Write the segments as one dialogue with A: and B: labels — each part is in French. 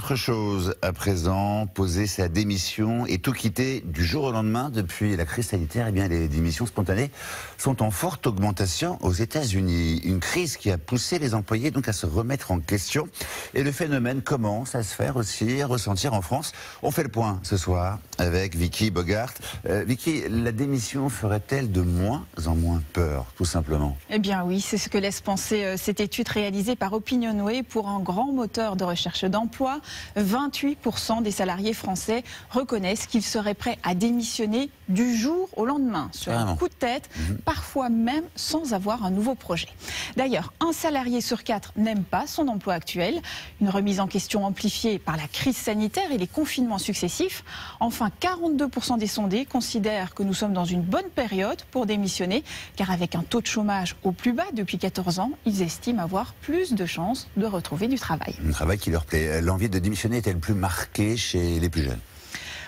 A: Autre chose à présent, poser sa démission et tout quitter du jour au lendemain depuis la crise sanitaire. Eh bien, les démissions spontanées sont en forte augmentation aux États-Unis. Une crise qui a poussé les employés donc à se remettre en question. Et le phénomène commence à se faire aussi ressentir en France. On fait le point ce soir avec Vicky Bogart. Vicky, la démission ferait-elle de moins en moins peur, tout simplement?
B: Eh bien oui, c'est ce que laisse penser cette étude réalisée par Opinionway pour un grand moteur de recherche d'emploi. 28% des salariés français reconnaissent qu'ils seraient prêts à démissionner du jour au lendemain, sur un coup de tête, parfois même sans avoir un nouveau projet. D'ailleurs, un salarié sur 4 n'aime pas son emploi actuel. Une remise en question amplifiée par la crise sanitaire et les confinements successifs. Enfin, 42% des sondés considèrent que nous sommes dans une bonne période pour démissionner, car avec un taux de chômage au plus bas depuis 14 ans, ils estiment avoir plus de chances de retrouver du travail.
A: Un travail qui leur plaît. L'envie de démissionner est-elle plus marquée chez les plus jeunes?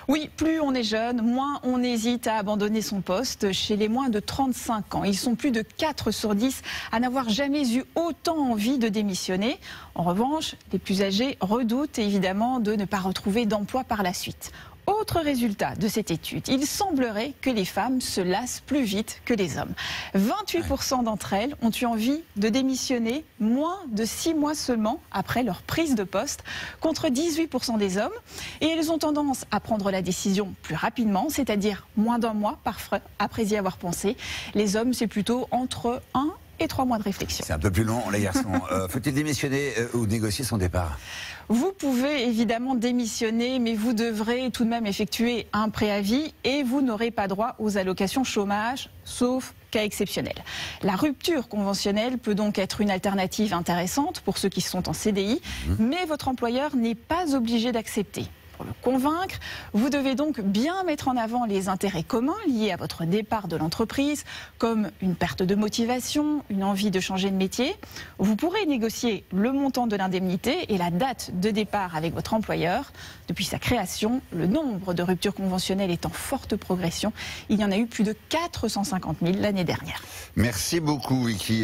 B: Oui, plus on est jeune, moins on hésite à abandonner son poste. Chez les moins de 35 ans, ils sont plus de 4 sur 10 à n'avoir jamais eu autant envie de démissionner. En revanche, les plus âgés redoutent évidemment de ne pas retrouver d'emploi par la suite. Autre résultat de cette étude, il semblerait que les femmes se lassent plus vite que les hommes. 28% d'entre elles ont eu envie de démissionner moins de 6 mois seulement après leur prise de poste, contre 18% des hommes. Et elles ont tendance à prendre la décision plus rapidement, c'est-à-dire moins d'un mois parfois après y avoir pensé. Les hommes, c'est plutôt entre 1 et 3 mois de réflexion.
A: C'est un peu plus long, les garçons. Faut-il démissionner ou négocier son départ?
B: Vous pouvez évidemment démissionner, mais vous devrez tout de même effectuer un préavis et vous n'aurez pas droit aux allocations chômage, sauf cas exceptionnel. La rupture conventionnelle peut donc être une alternative intéressante pour ceux qui sont en CDI, mais votre employeur n'est pas obligé d'accepter. Pour le convaincre, vous devez donc bien mettre en avant les intérêts communs liés à votre départ de l'entreprise, comme une perte de motivation, une envie de changer de métier. Vous pourrez négocier le montant de l'indemnité et la date de départ avec votre employeur. Depuis sa création, le nombre de ruptures conventionnelles est en forte progression. Il y en a eu plus de 450 000 l'année dernière.
A: Merci beaucoup, Vicky.